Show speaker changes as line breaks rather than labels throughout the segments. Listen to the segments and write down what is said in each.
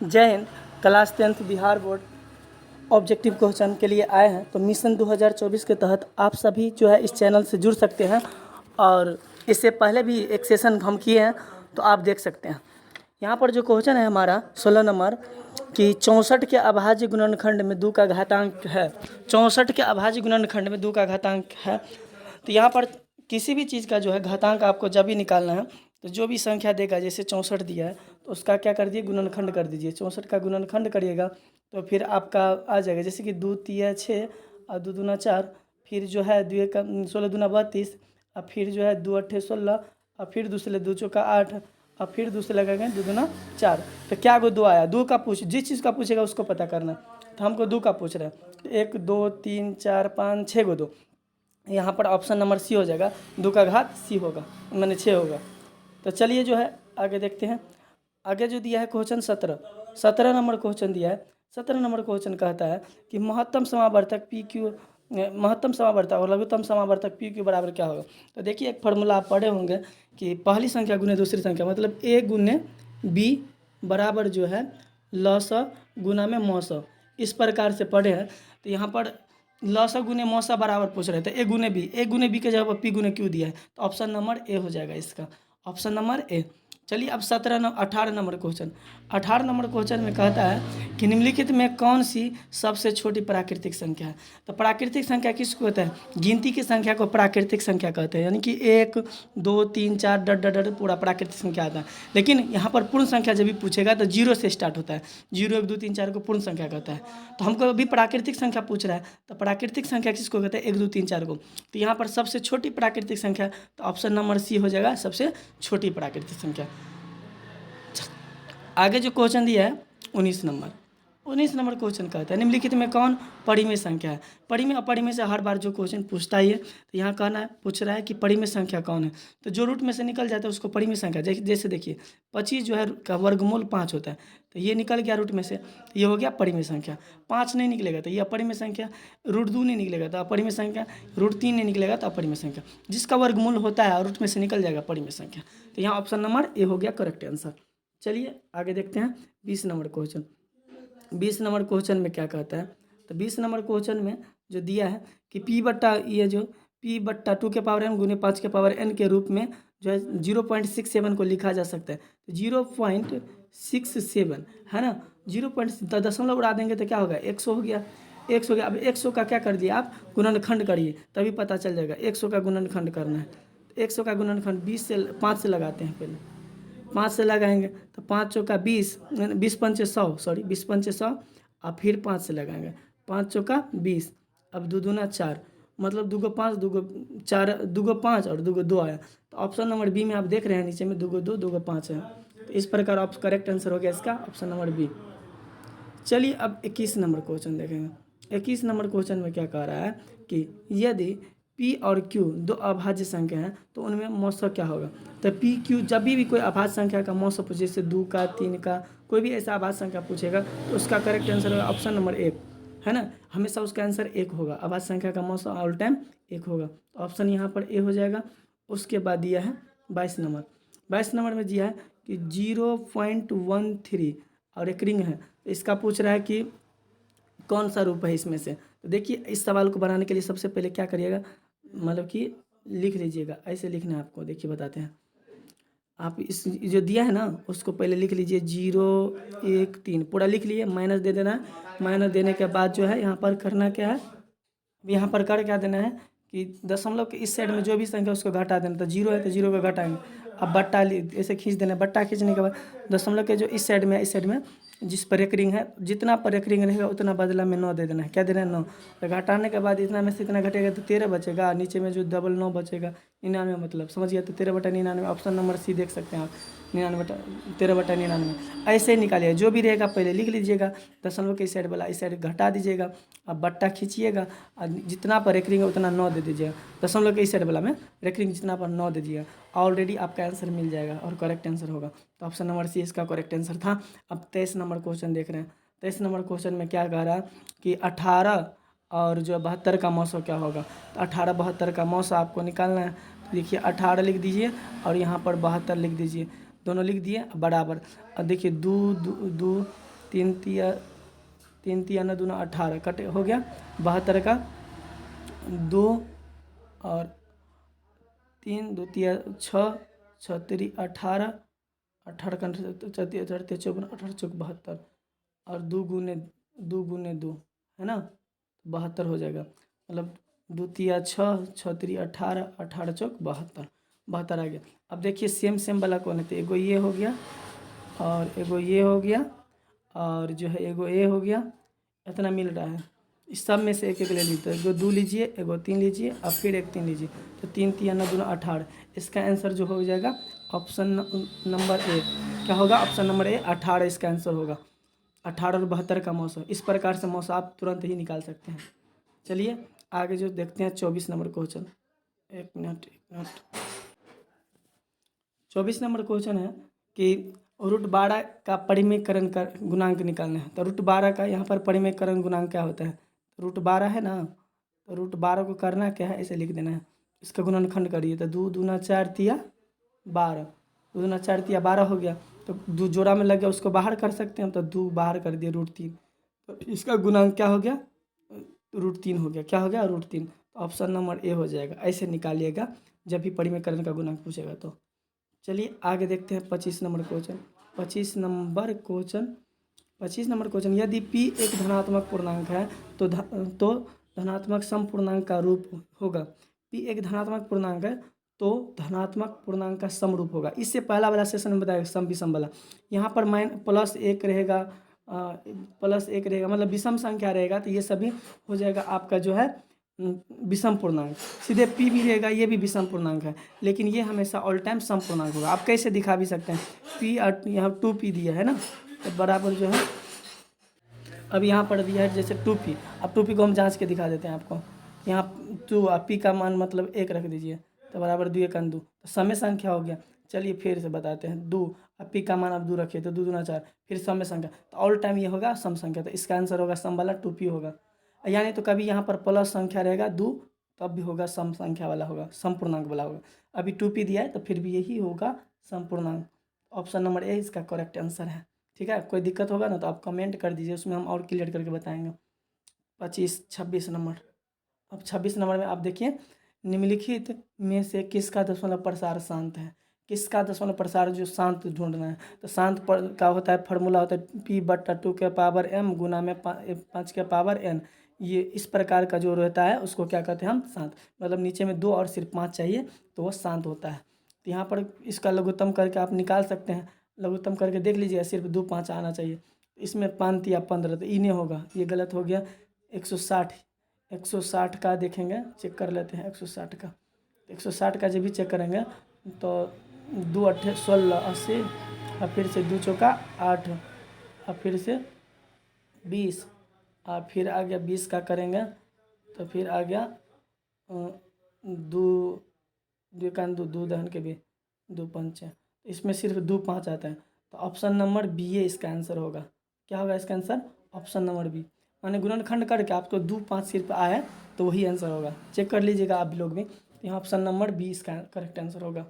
जय Hind. Class 10th Bihar board objective question के लिए आए हैं। तो मिशन 2024 के तहत आप सभी जो है इस चैनल से जुड़ सकते हैं और इससे पहले भी एक सेशन हम किए हैं तो आप देख सकते हैं। यहाँ पर जो क्वेश्चन है हमारा 16 नंबर कि 64 के अभाज्य गुणनखंड में 2 का घातांक है। 64 के अभाज्य गुणनखंड में 2 का घातांक है। तो यहाँ पर किसी भी चीज़ का जो है घातांक आपको जब भी निकालना है तो जो भी संख्या देगा, जैसे 64 दिया है तो उसका क्या कर दिए, गुणनखंड कर दीजिए। 64 का गुणनखंड करिएगा तो फिर आपका आ जाएगा, जैसे कि 2 तिया 6 और 2 दूना 4, फिर जो है 2 का 16 दूना 32 और फिर जो है 2 अट्ठे 16 और फिर दूसरे 2 चौका 8 और फिर दूसरे लगेगा 2 दूना 4। तो क्या गो 2 आया, 2 का पूछ, जिस चीज़ का पूछेगा उसको पता करना। तो हमको 2 का पूछ रहा है। 1 2 3 4 5 6 गो 2, यहाँ पर ऑप्शन नंबर सी हो जाएगा। 2 का घात सी होगा, मैंने 6 होगा। तो चलिए जो है आगे देखते हैं। आगे जो दिया है क्वेश्चन 17 नंबर क्वेश्चन दिया है। 17 नंबर क्वेश्चन कहता है कि महत्तम समावर्तक पी क्यू, महत्तम समावर्तक और लघुत्तम समावर्तक पी क्यू बराबर क्या होगा। तो देखिए एक फार्मूला आप पढ़े होंगे कि पहली संख्या गुने दूसरी संख्या, मतलब ए गुने बी बराबर जो है लस गुना में मौस, इस प्रकार से पढ़े हैं। तो यहाँ पर लस गुने मौसा बराबर पूछ रहे थे, ए गुने बी के जगह पी गुने क्यू दिया है, तो ऑप्शन नंबर ए हो जाएगा इसका, ऑप्शन नंबर ए। चलिए अब 18 नंबर क्वेश्चन। 18 नंबर क्वेश्चन में कहता है कि निम्नलिखित में कौन सी सबसे छोटी प्राकृतिक संख्या है। तो प्राकृतिक संख्या किसको कहते हैं, गिनती की संख्या को प्राकृतिक संख्या कहते हैं, यानी कि 1 2 3 4 डट डट डट पूरा प्राकृतिक संख्या आता है। लेकिन यहाँ पर पूर्ण संख्या जब भी पूछेगा तो 0 से स्टार्ट होता है। 0 1 2 3 4 को पूर्ण संख्या कहता है। तो हमको अभी प्राकृतिक संख्या पूछ रहा है, तो प्राकृतिक संख्या किसको कहते हैं, 1 2 3 4 को। तो यहाँ पर सबसे छोटी प्राकृतिक संख्या, तो ऑप्शन नंबर सी हो जाएगा सबसे छोटी प्राकृतिक संख्या। आगे जो क्वेश्चन दिया है 19 नंबर क्वेश्चन कहता है निम्नलिखित में कौन परिमेय संख्या है। परिमेय अपरिमेय से हर बार जो क्वेश्चन पूछता ही है, तो यहाँ कहना है, पूछ रहा है कि परिमेय संख्या कौन है। तो जो रूट में से निकल जाता है उसको परिमेय संख्या, जैसे देखिए 25 जो है का वर्गमूल 5 होता है, तो ये निकल गया रूट में से, तो ये हो गया परिमेय संख्या। 5 नहीं निकलेगा तो ये अपरिमेय संख्या, रूट 2 नहीं निकलेगा तो अपरिमेय संख्या, रूट 3 नहीं निकलेगा तो अपरिमेय संख्या। जिसका वर्गमूल होता है और रूट में से निकल जाएगा परिमेय संख्या। तो यहाँ ऑप्शन नंबर ए हो गया करेक्ट आंसर। चलिए आगे देखते हैं 20 नंबर क्वेश्चन। 20 नंबर क्वेश्चन में क्या कहता है, तो 20 नंबर क्वेश्चन में जो दिया है कि p बट्टा, ये जो p बट्टा 2 के पावर n गुने 5 के पावर n के रूप में जो है 0.67 को लिखा जा सकता है। तो 0.67 है ना, 0. उड़ा देंगे तो क्या होगा, 100 हो गया। 100 हो गया। अब 100 का क्या कर दिया आप, गुणनखंड करिए तभी पता चल जाएगा। 100 का गुणनखंड करना है, 100 का गुणनखंड 5 से लगाते हैं, पहले 5 से लगाएंगे तो 5 चौका 20, 20 पंचे 100, सॉरी 20 पंचे 100 और फिर 5 से लगाएंगे, 5 चौका 20, अब 2 दूना 4, मतलब 2 को 5 2 को 4 2 को 5 और 2 को 2 आया। तो ऑप्शन नंबर बी में आप देख रहे हैं नीचे में 2 को 2 2 को 5 है। तो इस प्रकार आप करेक्ट आंसर हो गया इसका ऑप्शन नंबर बी। चलिए अब 21 नंबर क्वेश्चन देखेंगे। 21 नंबर क्वेश्चन में क्या कह रहा है कि यदि P और Q दो अभाज्य संख्या हैं तो उनमें मौसा क्या होगा। तो P Q जब भी कोई अभाज्य संख्या का मौसा पूछे, जैसे 2 का 3 का कोई भी ऐसा अभाज्य संख्या पूछेगा तो उसका करेक्ट आंसर होगा ऑप्शन नंबर 1, है ना। हमेशा उसका आंसर 1 होगा, अभाज्य संख्या का मौसा ऑल टाइम 1 होगा। तो ऑप्शन यहाँ पर ए हो जाएगा। उसके बाद दिया है 22 नंबर। 22 नंबर में दिया है कि 0.13 और एक रिंग है, तो इसका पूछ रहा है कि कौन सा रूप है इसमें से। तो देखिए इस सवाल को बनाने के लिए सबसे पहले क्या करिएगा, मतलब कि लिख लीजिएगा, ऐसे लिखना है आपको। देखिए बताते हैं, आप इस जो दिया है ना उसको पहले लिख लीजिए, 0 1 3 पूरा लिख लिए, माइनस दे देना है। माइनस देने के बाद जो है यहाँ पर करना क्या है, यहाँ पर कर क्या देना है कि दशमलव के इस साइड में जो भी संख्या उसको घटा देना। तो 0 है तो 0 को घटाएंगे। अब बट्टा ऐसे खींच देना, बट्टा खींचने के बाद दशमलव के जो इस साइड में, इस साइड में जिस पर एक रिंग है, जितना पर एक रिंग रहेगा उतना बदला में 9 दे देना है। क्या देना है, 9। तो घटाने के बाद इतना में से इतना घटेगा तो 13 बचेगा, नीचे में जो डबल 9 बचेगा 99, मतलब समझ गया। तो 13/99 ऑप्शन नंबर सी देख सकते हैं आप, 13/99 ऐसे ही निकालिएगा। जो भी रहेगा पहले लिख लीजिएगा, दशमलव के इस साइड वाला इस साइड घटा दीजिएगा, अब बट्टा खींचिएगा और जितना पर एक रिंग है उतना 9 दे दीजिएगा। दशमलव के इस साइड वाला में एक रिंग जितना पर 9 दे दीजिएगा, ऑलरेडी आपका आंसर मिल जाएगा और करेक्ट आंसर होगा। तो ऑप्शन नंबर सी इसका करेक्ट आंसर था। अब 23 नंबर क्वेश्चन देख रहे हैं। 23 नंबर क्वेश्चन में क्या कह रहा है कि 18 और जो 72 का मौसा क्या होगा। तो 18 72 का मौसा आपको निकालना है। तो देखिए 18 लिख दीजिए और यहाँ पर 72 लिख दीजिए, दोनों लिख दिए बराबर। और देखिए 2 2 तीन तिया न दूना 18 कट हो गया 72 का 2 और 3 2 तिया 6 6 3 18 18 का 54 18 चौक 72 और 2 है ना 72 हो जाएगा। मतलब 2 तिया 6 6 3 18 18 चौक 72 आ गया। अब देखिए सेम वाला कौन है, तो एगो ये हो गया और एगो ये हो गया और जो है एगो ए हो गया, इतना मिल रहा है। इस सब में से एक एक ले लीजिए, तो एगो 2 लीजिए, एगो 3 लीजिए और फिर एक 3 लीजिए, तो 3 तिया 9 दूना 18। इसका आंसर जो हो जाएगा ऑप्शन नंबर ए। क्या होगा? ऑप्शन नंबर ए 18 इसका आंसर होगा। 18 और 72 का मौसम, इस प्रकार से मौसम आप तुरंत ही निकाल सकते हैं। चलिए आगे जो देखते हैं 24 नंबर क्वेश्चन। एक मिनट 24 नंबर क्वेश्चन है कि √12 का परिमेयकरण का गुणांक निकालना है। तो √12 का यहाँ पर परिमेयकरण गुणांक क्या होता है? √12 है ना, तो √12 को करना क्या है, ऐसे लिख देना है। इसका गुणनखंड करिए, तो 2 दूना 4 तिया 12, 2 दूना 4 तिया 12 हो गया। तो 2 जोड़ा में लग गया, उसको बाहर कर सकते हैं हम, तो 2 बाहर कर दिए √3। तो इसका गुणांक क्या हो गया? √3 हो गया। क्या हो गया? √3। तो ऑप्शन नंबर ए हो जाएगा। ऐसे निकालिएगा जब भी परिमेयकरण का गुणांक पूछेगा तो। चलिए आगे देखते हैं 25 नंबर क्वेश्चन। 25 नंबर क्वेश्चन, यदि p एक धनात्मक पूर्णांक है तो धनात्मक समपूर्णांक का रूप होगा। p एक धनात्मक पूर्णांक है तो धनात्मक पूर्णांक का समरूप होगा। इससे पहला वाला सेशन में बताया सम विषम वाला। यहाँ पर +1 रहेगा, +1 रहेगा, मतलब विषम संख्या रहेगा, तो ये सभी हो जाएगा आपका जो है विषम पूर्णांक। सीधे p भी रहेगा, ये भी विषम पूर्णांक है, लेकिन ये हमेशा ऑल टाइम सम पूर्णांक होगा। आप कैसे दिखा भी सकते हैं, p और यहाँ 2p दिया है ना, तो बराबर जो है अब यहाँ पर दिया है जैसे 2p। अब 2p को हम जांच के दिखा देते हैं आपको। यहाँ 2 और p का मान मतलब 1 रख दीजिए, तो बराबर 2 1 2, तो समय संख्या हो गया। चलिए फिर से बताते हैं, 2 और p का मान अब 2 रखिए, तो 2 दूना 4, फिर समय संख्या, तो ऑल टाइम ये होगा सम संख्या। तो इसका आंसर होगा सम वाला 2p होगा। यानी तो कभी यहाँ पर प्लस संख्या रहेगा 2, तब भी होगा सम संख्या वाला होगा, सम पूर्णांक वाला होगा। अभी 2p दिया है तो फिर भी यही होगा सम पूर्णांक। ऑप्शन नंबर ए इसका करेक्ट आंसर है। ठीक है, कोई दिक्कत होगा ना तो आप कमेंट कर दीजिए, उसमें हम और क्लियर करके बताएंगे। 26 नंबर। अब 26 नंबर में आप देखिए, निम्नलिखित में से किसका दशमलव प्रसार शांत है? किसका दशमलव प्रसार जो शांत ढूंढना है, तो शांत पर का होता है, फार्मूला होता है p/2 के पावर m गुना में 5 के पावर n। ये इस प्रकार का जो रहता है उसको क्या कहते हैं हम? शांत। मतलब नीचे में 2 और सिर्फ 5 चाहिए तो वो शांत होता है। तो यहाँ पर इसका लघुत्तम करके आप निकाल सकते हैं। लघुत्तम करके देख लीजिए, सिर्फ 2 5 आना चाहिए। इसमें 5 या 15, तो इन्हें होगा, ये गलत हो गया। 160 का देखेंगे, चेक कर लेते हैं 160 का। 160 का जब भी चेक करेंगे तो 2 8 16 80, और फिर से 2 चौका 8, और फिर से 20, और फिर आ गया 20 का करेंगे तो फिर आ गया 2 2 कान 2 2 दहन के भी 2 5, इसमें सिर्फ 2 5 आता है। तो ऑप्शन नंबर बी ए इसका आंसर होगा। क्या होगा इसका आंसर? Option number B. माने गुणनखंड करके आपको 2 5 सिर्फ आया है तो वही आंसर होगा। चेक कर लीजिएगा आप भी लोग भी। यहाँ ऑप्शन नंबर बी इसका करेक्ट आंसर होगा।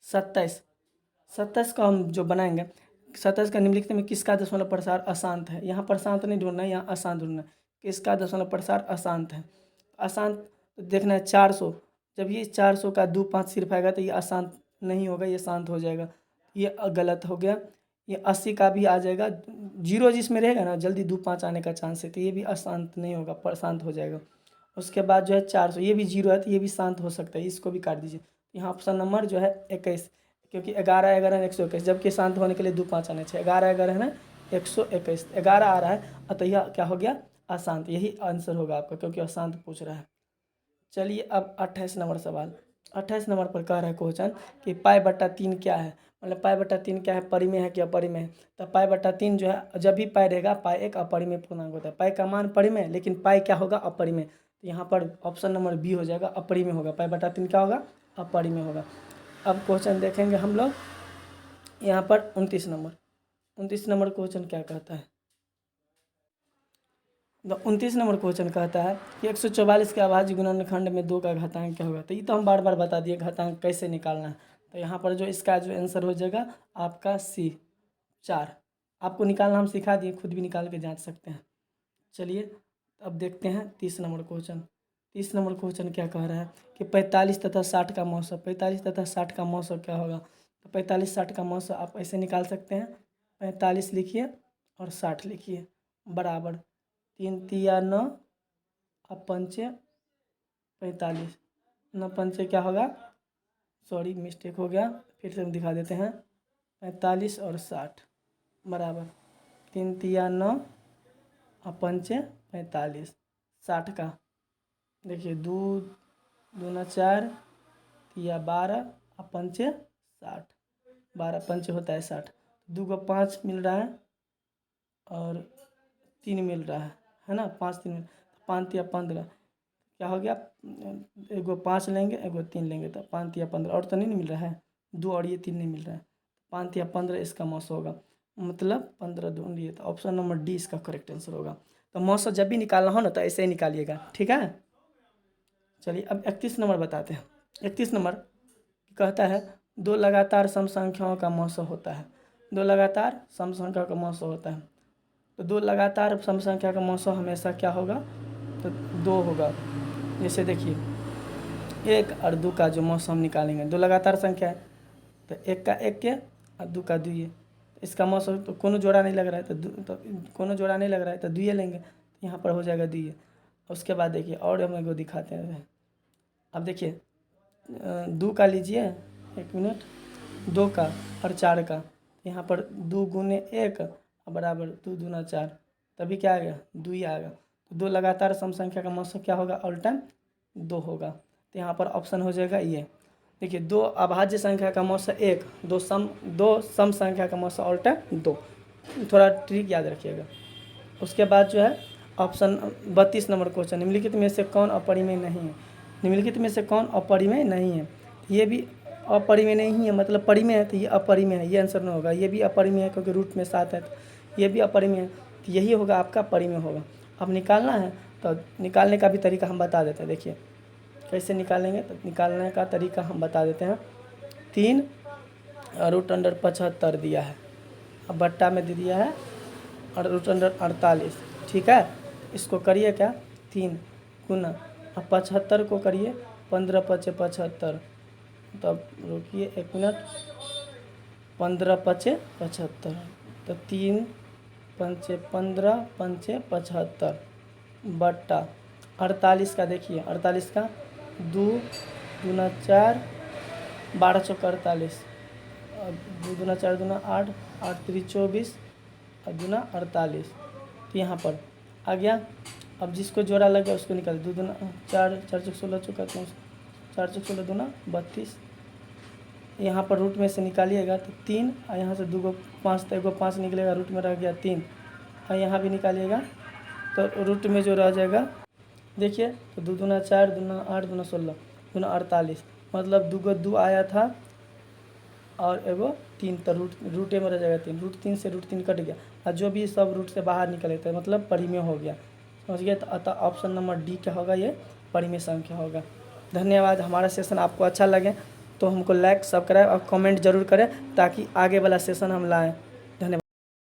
27 का हम जो बनाएंगे, 27 का निम्नलिखित में किसका दशमलव प्रसार अशांत है? यहाँ पर शांत नहीं ढूंढना है, यहाँ अशांत ढूंढना है। किसका दशमलव प्रसार अशांत है? अशांत देखना है 400। जब ये 400 का 2 5 सिर्फ आएगा तो ये अशांत नहीं होगा, ये शांत हो जाएगा। ये गलत हो गया। ये 80 का भी आ जाएगा, 0 जिसमें रहेगा ना जल्दी 2 5 आने का चांस है, तो ये भी अशांत नहीं होगा, पर शांत हो जाएगा। उसके बाद जो है 400, ये भी 0 है तो ये भी शांत हो सकता है, इसको भी काट दीजिए। यहाँ ऑप्शन नंबर जो है 21, क्योंकि 11 11 121, जबकि शांत होने के लिए 2 5 आने चाहिए। 11 11 है ना 121, 11 आ रहा है, अतः यह क्या हो गया? अशांत। यही आंसर होगा आपका, क्योंकि अशांत पूछ रहा है। चलिए अब 28 नंबर सवाल। 28 नंबर पर कह रहा है क्वेश्चन कि π/3 क्या है? मतलब π/3 क्या है, परिमेय है कि अपरिमेय है? तो π/3 जो है, जब भी पाई रहेगा, पाई एक अपरिमेय पूर्णांक होता है। पाई का मान परिमेय, लेकिन पाई क्या होगा? अपरिमेय। तो यहाँ पर ऑप्शन नंबर बी हो जाएगा, अपरिमेय होगा। π/3 क्या होगा? अपरिमेय होगा। अब क्वेश्चन देखेंगे हम लोग यहाँ पर 29 नंबर। 29 नंबर क्वेश्चन क्या कहता है? तो 29 नंबर क्वेश्चन कहता है कि 144 के अभाज्य गुणनखंड में 2 का घातांक क्या होगा? तो ये तो हम बार बार बता दिए घातांक कैसे निकालना है। तो यहाँ पर जो इसका जो आंसर हो जाएगा आपका सी 4। आपको निकालना हम सिखा दिए, खुद भी निकाल के जांच सकते हैं। चलिए अब देखते हैं 30 नंबर क्वेश्चन। 30 नंबर क्वेश्चन क्या कह रहा है कि 45 तथा 60 का मौसा, 45 तथा 60 का मौसा क्या होगा। तो 45 60 का मौसा आप ऐसे निकाल सकते हैं, 45 लिखिए और 60 लिखिए बराबर 3 तिया 9 अब पंचे 45, 9 पंचे क्या होगा, सॉरी मिस्टेक हो गया, फिर से हम दिखा देते हैं। 45 और 60 बराबर 3 तिया 9 और पंचे 45। 60 का देखिए 2 दूना 4 तिया 12 और पंचे 60, 12 पंचे होता है 60। 2 को 5 मिल रहा है और 3 मिल रहा है ना, 5 3 5 तिया 15 क्या हो गया, एगो 5 लेंगे एगो 3 लेंगे तो 5 तिया 15 और तो नहीं मिल रहा है, 2 और ये 3 नहीं मिल रहा है, 5 तिया 15 इसका मौसा होगा, मतलब 15 2 ये, तो ऑप्शन नंबर डी इसका करेक्ट आंसर होगा। तो मौसा जब भी निकालना हो ना तो ऐसे ही निकालिएगा, ठीक है। चलिए अब 31 नंबर बताते हैं। 31 नंबर कहता है 2 लगातार सम संख्याओं का मौसा होता है, 2 लगातार सम संख्या का मौसा होता है। तो 2 लगातार सम संख्या का मौसा हमेशा क्या होगा, तो 2 होगा। जैसे देखिए 1 और 2 का जो मौसा हम निकालेंगे, 2 लगातार संख्या है तो 1 का 1 के और 2 का 2 है, इसका मौसा तो कोनो जोड़ा नहीं लग रहा है तो कोनो जोड़ा नहीं लग रहा है तो 2 लेंगे, तो यहाँ पर हो जाएगा 2। उसके बाद देखिए और हम एगो दिखाते हैं। अब देखिए 2 का लीजिए, 1 मिनट, 2 का और 4 का, यहाँ पर 2 गुने 1 बराबर 2 दूना 4, तभी क्या आ गया 2 ही आएगा। तो 2 लगातार सम संख्या का मौसा क्या होगा, ऑल टाइम 2 होगा। तो यहाँ पर ऑप्शन हो जाएगा ये। देखिए 2 अभाज्य संख्या का मौसा 1, 2 सम संख्या का मौसा ऑल टाइम 2, थोड़ा ट्रिक याद रखिएगा। उसके बाद जो है ऑप्शन 32 नंबर क्वेश्चन, निम्नलिखित में से कौन अपरिमेय नहीं है। निम्नलिखित में से कौन अपरिमेय नहीं है, ये भी अपरिमेय नहीं है, मतलब परिमेय है तो ये अपरिमेय है, ये आंसर नहीं होगा। ये भी अपरिमेय है क्योंकि रूट में 7 है, तो ये भी अपरिमेय है, तो यही होगा आपका परिमेय होगा। अब निकालना है तो निकालने का भी तरीका हम बता देते हैं। देखिए कैसे निकालेंगे, तो निकालने का तरीका हम बता देते हैं। 3 रूट अंडर 75 दिया है, अब बट्टा में दे दिया है और रूट अंडर 48, ठीक है। इसको करिए क्या, 3 गुना, अब 75 को करिए 15 पचे 75, तब रुकिए 1 मिनट, 15 पचे 75, तो 3 पंचे 15 पंचे 75 बट्टा 48 का देखिए, 48 का 2 दूना 4 12 चौक 48, 2 दूना 4 दूना 8 8 3 24 और दूना 48, तो यहाँ पर आ गया। अब जिसको जोड़ा लग गया उसको निकाल, 2 दूना 4 4 चौक 16 चौका 4 चौक 16 दूना 32, यहाँ पर रूट में से निकालिएगा तो 3 और यहाँ से 2 को 5 तो एगो 5 निकलेगा, रूट में रह गया 3, और यहाँ भी निकालिएगा तो रूट में जो रह जाएगा देखिए, तो 2 दूना 4 दूना 8 दूना 16 दूना 48, मतलब 2 को 2 आया था और एगो 3, तो रूटे में रह जाएगा 3, रूट 3 से रूट 3 कट गया, और जो भी सब रूट से बाहर निकले थे मतलब परिमेय हो गया, समझ गए। तो अतः ऑप्शन नंबर डी क्या होगा, ये परिमेय संख्या होगा। धन्यवाद। हमारा सेशन आपको अच्छा लगे तो हमको लाइक सब्सक्राइब और कमेंट जरूर करें ताकि आगे वाला सेशन हम लाएँ।